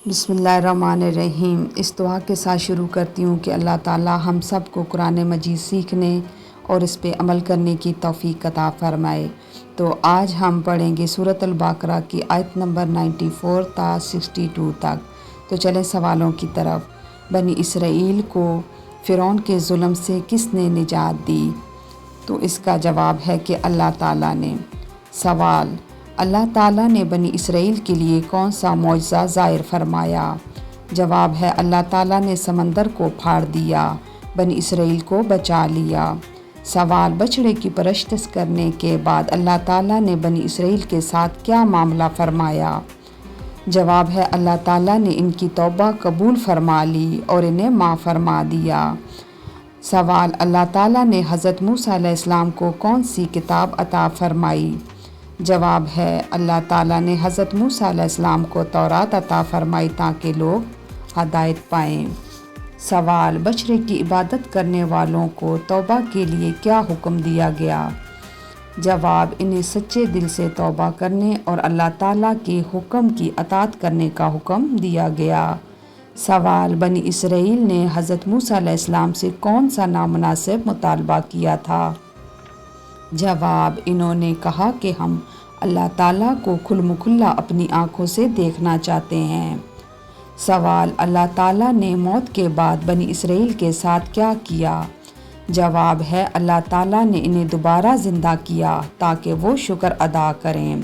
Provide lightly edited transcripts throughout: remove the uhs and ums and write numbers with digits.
بسم اللہ الرحمن الرحیم۔ اس دعا کے ساتھ شروع کرتی ہوں کہ اللہ تعالیٰ ہم سب کو قرآن مجید سیکھنے اور اس پہ عمل کرنے کی توفیق عطا فرمائے۔ تو آج ہم پڑھیں گے سورۃ البقرہ کی آیت نمبر 94 تا 62 تک۔ تو چلیں سوالوں کی طرف۔ بنی اسرائیل کو فرعون کے ظلم سے کس نے نجات دی؟ تو اس کا جواب ہے کہ اللہ تعالیٰ نے۔ سوال: اللہ تعالیٰ نے بنی اسرائیل کے لیے کون سا معجزہ ظاہر فرمایا؟ جواب ہے اللہ تعالیٰ نے سمندر کو پھاڑ دیا، بنی اسرائیل کو بچا لیا۔ سوال: بچڑے کی پرستش کرنے کے بعد اللہ تعالیٰ نے بنی اسرائیل کے ساتھ کیا معاملہ فرمایا؟ جواب ہے اللہ تعالیٰ نے ان کی توبہ قبول فرما لی اور انہیں معاف فرما دیا۔ سوال: اللہ تعالیٰ نے حضرت موسیٰ علیہ السلام کو کون سی کتاب عطا فرمائی؟ جواب ہے اللہ تعالیٰ نے حضرت موسیٰ علیہ السلام کو تورات عطا فرمائی تاکہ لوگ ہدایت پائیں۔ سوال: بچڑے کی عبادت کرنے والوں کو توبہ کے لیے کیا حکم دیا گیا؟ جواب: انہیں سچے دل سے توبہ کرنے اور اللہ تعالیٰ کے حکم کی اطاعت کرنے کا حکم دیا گیا۔ سوال: بنی اسرائیل نے حضرت موسیٰ علیہ السلام سے کون سا نامناسب مطالبہ کیا تھا؟ جواب: انہوں نے کہا کہ ہم اللہ تعالیٰ کو کھلم کھلا اپنی آنکھوں سے دیکھنا چاہتے ہیں۔ سوال: اللہ تعالیٰ نے موت کے بعد بنی اسرائیل کے ساتھ کیا کیا؟ جواب ہے اللہ تعالیٰ نے انہیں دوبارہ زندہ کیا تاکہ وہ شکر ادا کریں۔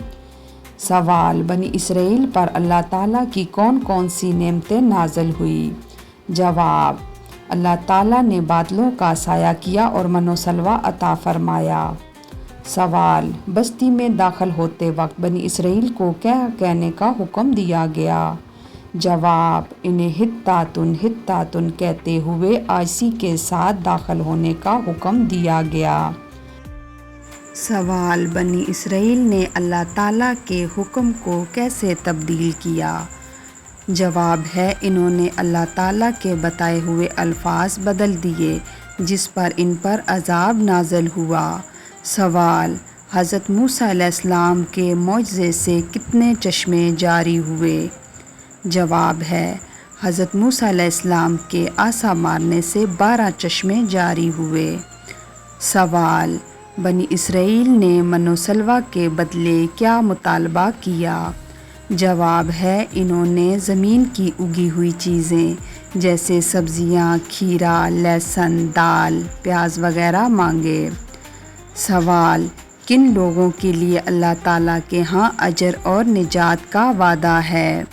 سوال: بنی اسرائیل پر اللہ تعالیٰ کی کون کون سی نعمتیں نازل ہوئی؟ جواب: اللہ تعالیٰ نے بادلوں کا سایہ کیا اور من و سلوہ عطا فرمایا۔ سوال: بستی میں داخل ہوتے وقت بنی اسرائیل کو کیا کہنے کا حکم دیا گیا؟ جواب: انہیں حطاتن حطاتن کہتے ہوئے آجزی کے ساتھ داخل ہونے کا حکم دیا گیا۔ سوال: بنی اسرائیل نے اللہ تعالیٰ کے حکم کو کیسے تبدیل کیا؟ جواب ہے انہوں نے اللہ تعالیٰ کے بتائے ہوئے الفاظ بدل دیے جس پر ان پر عذاب نازل ہوا۔ سوال: حضرت موسیٰ علیہ السلام کے معجزے سے کتنے چشمے جاری ہوئے؟ جواب ہے حضرت موسیٰ علیہ السلام کے عصا مارنے سے 12 چشمے جاری ہوئے۔ سوال: بنی اسرائیل نے من و سلوہ کے بدلے کیا مطالبہ کیا؟ جواب ہے انہوں نے زمین کی اگی ہوئی چیزیں جیسے سبزیاں، کھیرا، لہسن، دال، پیاز وغیرہ مانگے۔ سوال: کن لوگوں کے لیے اللہ تعالیٰ کے ہاں اجر اور نجات کا وعدہ ہے؟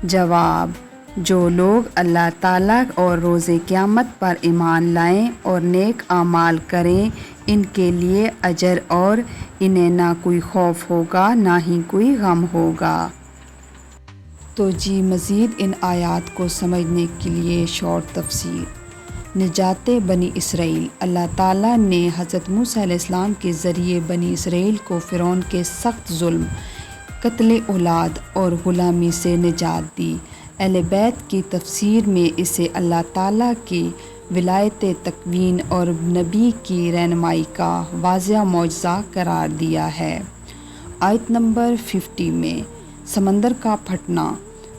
جواب: جو لوگ اللہ تعالیٰ اور روز قیامت پر ایمان لائیں اور نیک اعمال کریں ان کے لیے اجر اور انہیں نہ کوئی خوف ہوگا نہ ہی کوئی غم ہوگا۔ تو مزید ان آیات کو سمجھنے کے لیے شارٹ تفسیر۔ نجات بنی اسرائیل: اللہ تعالیٰ نے حضرت موسیٰ علیہ السلام کے ذریعے بنی اسرائیل کو فرعون کے سخت ظلم، قتل اولاد اور غلامی سے نجات دی۔ اہل بیت کی تفسیر میں اسے اللہ تعالیٰ کی ولایت تکوین اور نبی کی رہنمائی کا واضح معجزہ قرار دیا ہے۔ آیت نمبر 50 میں سمندر کا پھٹنا: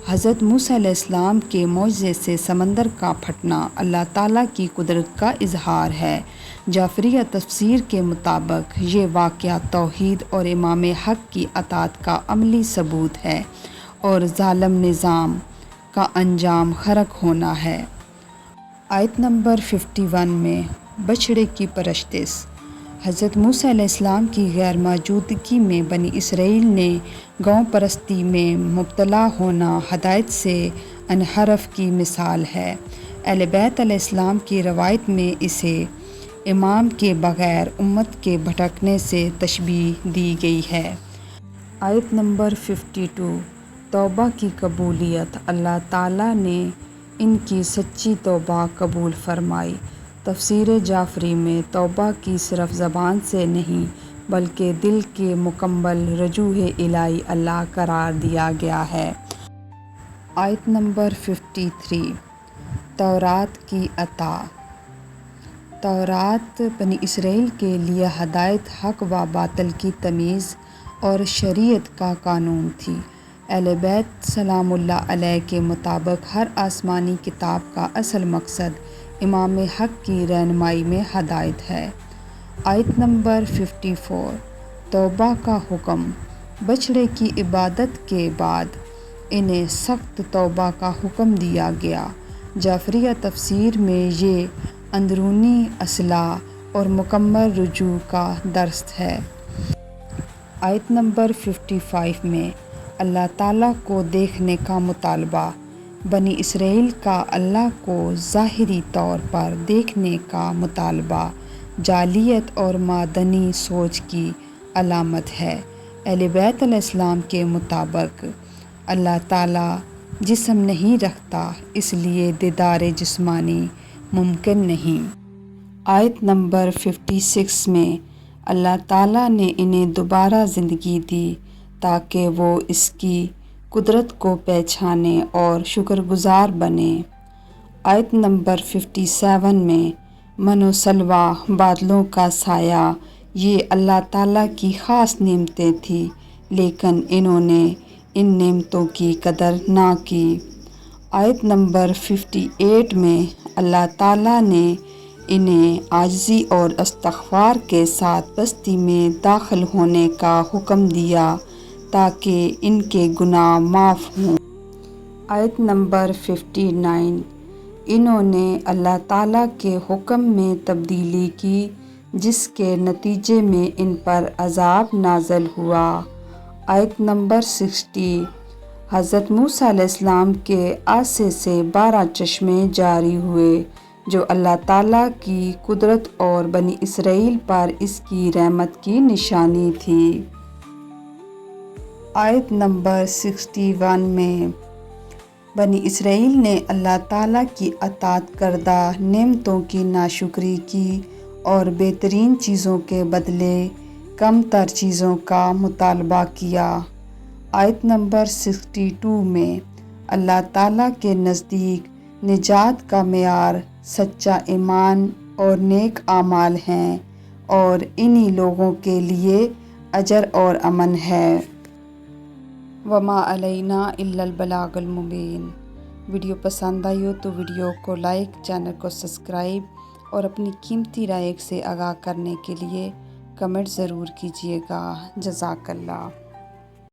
حضرت موسیٰ علیہ السلام کے معجزے سے سمندر کا پھٹنا اللہ تعالیٰ کی قدرت کا اظہار ہے۔ جعفریہ تفسیر کے مطابق یہ واقعہ توحید اور امام حق کی اطاعت کا عملی ثبوت ہے اور ظالم نظام کا انجام غرق ہونا ہے۔ آیت نمبر 51 میں بچڑے کی پرستش: حضرت موسیٰ علیہ السلام کی غیر موجودگی میں بنی اسرائیل نے گاؤں پرستی میں مبتلا ہونا ہدایت سے انحراف کی مثال ہے۔ اہل بیت علیہ السلام کی روایت میں اسے امام کے بغیر امت کے بھٹکنے سے تشبیہ دی گئی ہے۔ آیت نمبر 52 توبہ کی قبولیت: اللہ تعالیٰ نے ان کی سچی توبہ قبول فرمائی۔ تفسیر جعفری میں توبہ کی صرف زبان سے نہیں بلکہ دل کے مکمل رجوع الہی اللہ قرار دیا گیا ہے۔ آیت نمبر 53 تورات کی عطا: تورات بنی اسرائیل کے لیے ہدایت، حق و باطل کی تمیز اور شریعت کا قانون تھی۔ اہل بیت سلام اللہ علیہ کے مطابق ہر آسمانی کتاب کا اصل مقصد امام حق کی رہنمائی میں ہدایت ہے۔ آیت نمبر 54 توبہ کا حکم۔ بچھڑے کی عبادت کے بعد انہیں سخت توبہ کا حکم دیا گیا۔ جعفریہ تفسیر میں یہ اندرونی اصلاح اور مکمل رجوع کا درس ہے۔ آیت نمبر 55 میں اللہ تعالیٰ کو دیکھنے کا مطالبہ۔ بنی اسرائیل کا اللہ کو ظاہری طور پر دیکھنے کا مطالبہ جاہلیت اور مادنی سوچ کی علامت ہے۔ اہل بیت علیہ السلام کے مطابق اللہ تعالیٰ جسم نہیں رکھتا، اس لیے دیدار جسمانی ممکن نہیں۔ آیت نمبر 56 میں اللہ تعالیٰ نے انہیں دوبارہ زندگی دی تاکہ وہ اس کی قدرت کو پہچانیں اور شکر گزار بنیں۔ آیت نمبر 57 میں من و سلوہ، بادلوں کا سایہ، یہ اللہ تعالیٰ کی خاص نعمتیں تھیں، لیکن انہوں نے ان نعمتوں کی قدر نہ کی۔ آیت نمبر 58 میں اللہ تعالیٰ نے انہیں عاجزی اور استغفار کے ساتھ بستی میں داخل ہونے کا حکم دیا تاکہ ان کے گناہ معاف ہوں۔ آیت نمبر 59 انہوں نے اللہ تعالیٰ کے حکم میں تبدیلی کی، جس کے نتیجے میں ان پر عذاب نازل ہوا۔ آیت نمبر 60 حضرت موسیٰ علیہ السلام کے عصا سے 12 چشمے جاری ہوئے، جو اللہ تعالیٰ کی قدرت اور بنی اسرائیل پر اس کی رحمت کی نشانی تھی۔ آیت نمبر 61 میں بنی اسرائیل نے اللہ تعالیٰ کی عطا کردہ نعمتوں کی ناشکری کی اور بہترین چیزوں کے بدلے کم تر چیزوں کا مطالبہ کیا۔ آیت نمبر 62 میں اللہ تعالیٰ کے نزدیک نجات کا معیار سچا ایمان اور نیک اعمال ہیں، اور انہی لوگوں کے لیے اجر اور امن ہے۔ وما علینا الا البلاغ المبین۔ ویڈیو پسند آئی ہو تو ویڈیو کو لائک، چینل کو سبسکرائب اور اپنی قیمتی رائے سے آگاہ کرنے کے لیے کمنٹ ضرور کیجیے گا۔ جزاک اللہ۔